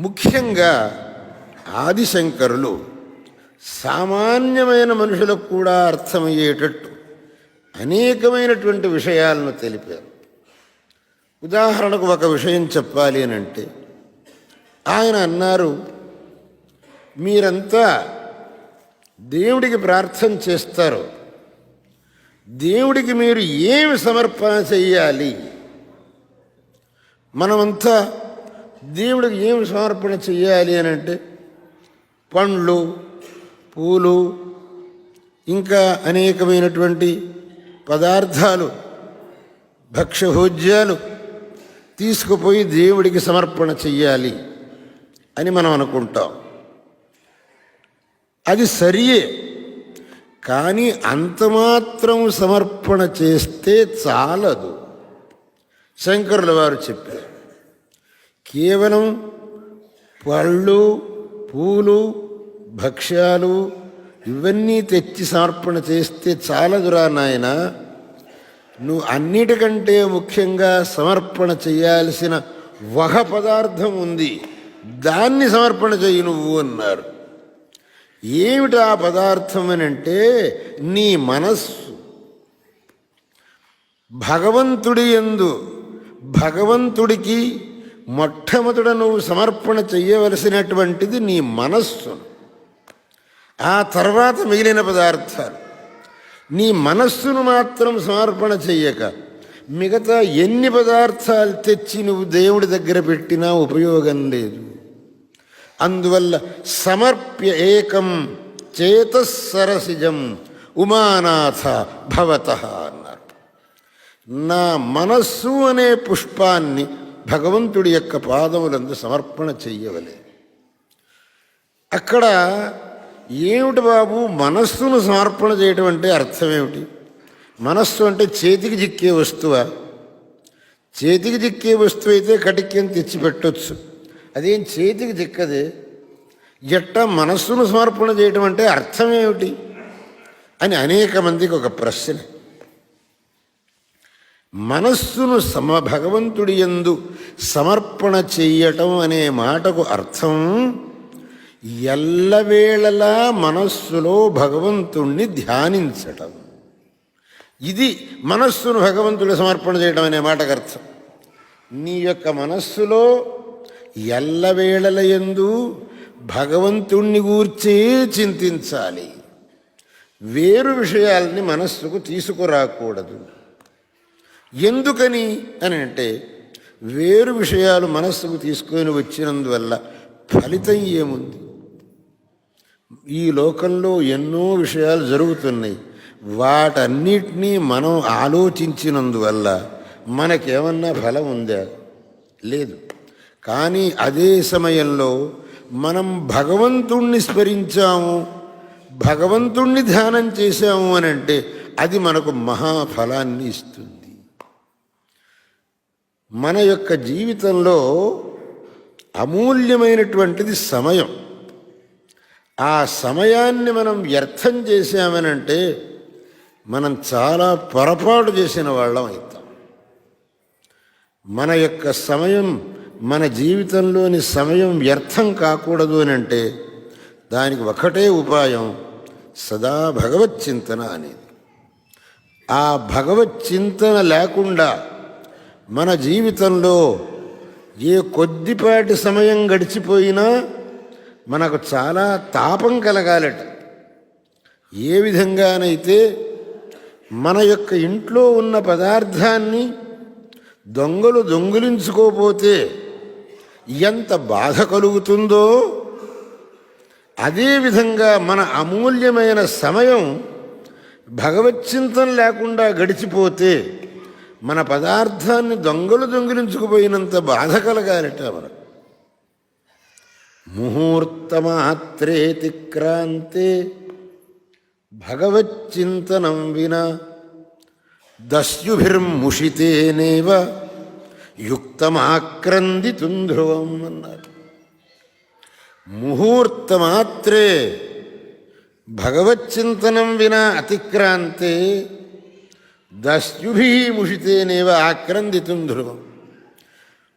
ముఖ్యంగా ఆదిశంకరులు సామాన్యమైన మనుషులకు కూడా అర్థమయ్యేటట్టు అనేకమైనటువంటి విషయాలను తెలిపారు. ఉదాహరణకు ఒక విషయం చెప్పాలి అని అంటే, ఆయన అన్నారు, మీరంతా దేవుడికి ప్రార్థన చేస్తారు, దేవుడికి మీరు ఏమి సమర్పణ చెయ్యాలి? మనమంతా దేవుడికి ఏమి సమర్పణ చెయ్యాలి అని అంటే, పండ్లు, పూలు, ఇంకా అనేకమైనటువంటి పదార్థాలు, భక్ష్యభోజ్యాలు తీసుకుపోయి దేవుడికి సమర్పణ చెయ్యాలి అని మనం అనుకుంటాం. అది సరియే, కానీ అంతమాత్రం సమర్పణ చేస్తే చాలదు. శంకరుల వారు చెప్పారు, కేవలం పళ్ళు, పూలు, భక్ష్యాలు ఇవన్నీ తెచ్చి సమర్పణ చేస్తే చాలదురా నాయన, నువ్వు అన్నిటికంటే ముఖ్యంగా సమర్పణ చేయాల్సిన ఒక పదార్థం ఉంది, దాన్ని సమర్పణ చెయ్యి నువ్వు అన్నారు. ఏమిటి ఆ పదార్థం అని అంటే, నీ మనస్సు. భగవంతుడి యందు భగవంతుడికి మొట్టమొదట నువ్వు సమర్పణ చెయ్యవలసినటువంటిది నీ మనస్సు. ఆ తర్వాత మిగిలిన పదార్థాలు. నీ మనస్సును మాత్రం సమర్పణ చెయ్యక మిగతా ఎన్ని పదార్థాలు తెచ్చి నువ్వు దేవుడి దగ్గర పెట్టినా ఉపయోగం లేదు. అందువల్ల సమర్ప్య ఏకం చేతస్సరసిజం ఉమానాథ భవతః అన్నారు. నా మనస్సు అనే పుష్పాన్ని భగవంతుడి యొక్క పాదములందు సమర్పణ చెయ్యవలే. అక్కడ ఏమిటి బాబు మనస్సును సమర్పణ చేయటం అంటే అర్థం ఏమిటి? మనస్సు అంటే చేతికి చిక్కే వస్తువా? చేతికి చిక్కే వస్తువు అయితే కటిక్యం తెచ్చిపెట్టొచ్చు, అదేం చేతికి చిక్కదే. ఎట్ట మనస్సును సమర్పణ చేయటం అంటే అర్థం ఏమిటి అని అనేక మందికి ఒక ప్రశ్న. మనస్సును భగవంతుడి యందు సమర్పణ చెయ్యటం అనే మాటకు అర్థం ఎల్లవేళలా మనస్సులో భగవంతుణ్ణి ధ్యానించటం. ఇది మనస్సును భగవంతుడి సమర్పణ చేయడం అనే మాటకు అర్థం. నీ యొక్క మనస్సులో ఎల్లవేళల యందు భగవంతుణ్ణి గూర్చే చింతించాలి. వేరు విషయాల్ని మనస్సుకు తీసుకురాకూడదు. ఎందుకని అని అంటే, వేరు విషయాలు మనస్సుకు తీసుకొని వచ్చినందువల్ల ఫలితం ఏముంది? ఈ లోకంలో ఎన్నో విషయాలు జరుగుతున్నాయి, వాటన్నిటినీ మనం ఆలోచించినందువల్ల మనకేమన్నా ఫలం ఉందా? లేదు. కానీ అదే సమయంలో మనం భగవంతుణ్ణి స్మరించాము, భగవంతుణ్ణి ధ్యానం చేశాము అని అంటే అది మనకు మహాఫలాన్ని ఇస్తుంది. మన యొక్క జీవితంలో అమూల్యమైనటువంటిది సమయం. ఆ సమయాన్ని మనం వ్యర్థం చేశామనంటే మనం చాలా పొరపాటు చేసిన వాళ్ళం అవుతాం. మన యొక్క సమయం, మన జీవితంలోని సమయం వ్యర్థం కాకూడదు అని అంటే దానికి ఒకటే ఉపాయం, సదా భగవచ్చింతన అనేది. ఆ భగవచ్చింతన లేకుండా మన జీవితంలో ఏ కొద్దిపాటి సమయం గడిచిపోయినా మనకు చాలా తాపం కలగాలట. ఏ విధంగానైతే మన యొక్క ఇంట్లో ఉన్న పదార్థాన్ని దొంగలు దొంగిలించుకోపోతే ఎంత బాధ కలుగుతుందో, అదేవిధంగా మన అమూల్యమైన సమయం భగవచ్చింతన లేకుండా గడిచిపోతే మన పదార్థాన్ని దొంగలు దొంగిలించుకుపోయినంత బాధ కలగాలట మనకు. ముహూర్తమాత్రేతిక్రాంతే భగవచ్చింతనం వినా దస్యుభిర్ముషితేనేవ యుక్తమాక్రందితుం ధ్రువం అన్నారు. ముహూర్తమాత్రే భగవచ్చింతనం వినా అతిక్రాంతే దస్యుభి ముషితేనేవ ఆక్రందితుం ధ్రువం.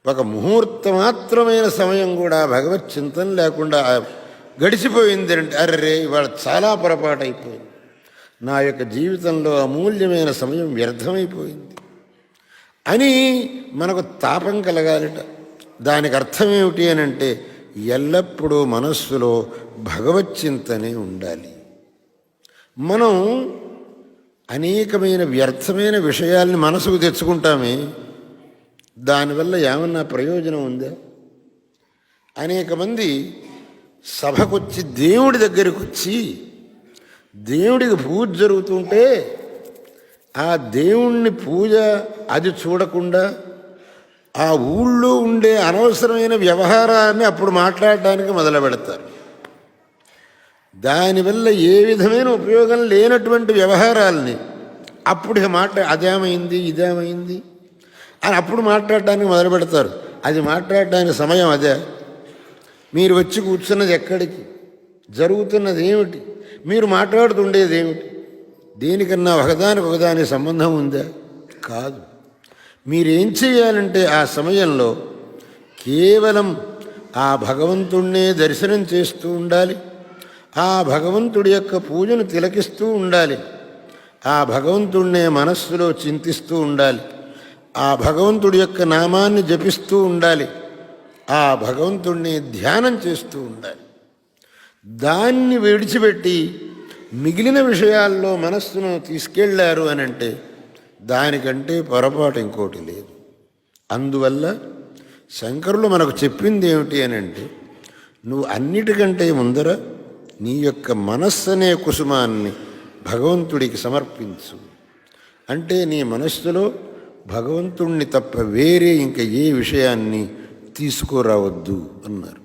ఒక ముహూర్త మాత్రమైన సమయం కూడా భగవత్ చింతన లేకుండా గడిచిపోయింది అంటే అర్రే ఇవాళ చాలా పొరపాటు అయిపోయింది, నా యొక్క జీవితంలో అమూల్యమైన సమయం వ్యర్థమైపోయింది అని మనకు తాపం కలగాలిట. దానికి అర్థం ఏమిటి అని అంటే ఎల్లప్పుడూ మనస్సులో భగవత్ చింతనే ఉండాలి. మనం అనేకమైన వ్యర్థమైన విషయాల్ని మనసుకు తెచ్చుకుంటామే, దానివల్ల ఏమన్నా ప్రయోజనం ఉందా? అనేక మంది సభకొచ్చి దేవుడి దగ్గరికి వచ్చి దేవుడికి పూజ జరుగుతుంటే ఆ దేవుణ్ణి పూజ అది చూడకుండా ఆ ఊళ్ళో ఉండే అనవసరమైన వ్యవహారాన్ని అప్పుడు మాట్లాడడానికి మొదలు పెడతారు. దానివల్ల ఏ విధమైన ఉపయోగం లేనటువంటి వ్యవహారాలని అప్పుడు అదేమైంది ఇదేమైంది అని అప్పుడు మాట్లాడడానికి మొదలు పెడతారు. అది మాట్లాడడానికి సమయం అదే? మీరు వచ్చి కూర్చున్నది ఎక్కడికి, జరుగుతున్నది ఏమిటి, మీరు మాట్లాడుతుండేది ఏమిటి? దేనికన్నా ఒకదానికి సంబంధం ఉందా? కాదు. మీరేం చేయాలంటే ఆ సమయంలో కేవలం ఆ భగవంతుణ్ణే దర్శనం చేస్తూ ఉండాలి, ఆ భగవంతుడి యొక్క పూజను తిలకిస్తూ ఉండాలి, ఆ భగవంతుణ్ణే మనస్సులో చింతిస్తూ ఉండాలి, ఆ భగవంతుడి యొక్క నామాన్ని జపిస్తూ ఉండాలి, ఆ భగవంతుణ్ణి ధ్యానం చేస్తూ ఉండాలి. దాన్ని విడిచిపెట్టి మిగిలిన విషయాల్లో మనస్సును తీసుకెళ్లారు అని అంటే దానికంటే పొరపాటు ఇంకోటి లేదు. అందువల్ల శంకరులు మనకు చెప్పింది ఏమిటి అని అంటే నువ్వు అన్నిటికంటే ముందర నీ యొక్క మనస్సు అనే కుసుమాన్ని భగవంతుడికి సమర్పించు. అంటే నీ మనస్సులో భగవంతుణ్ణి తప్ప వేరే ఇంకా ఏ విషయాన్ని తీసుకురావద్దు అన్నారు.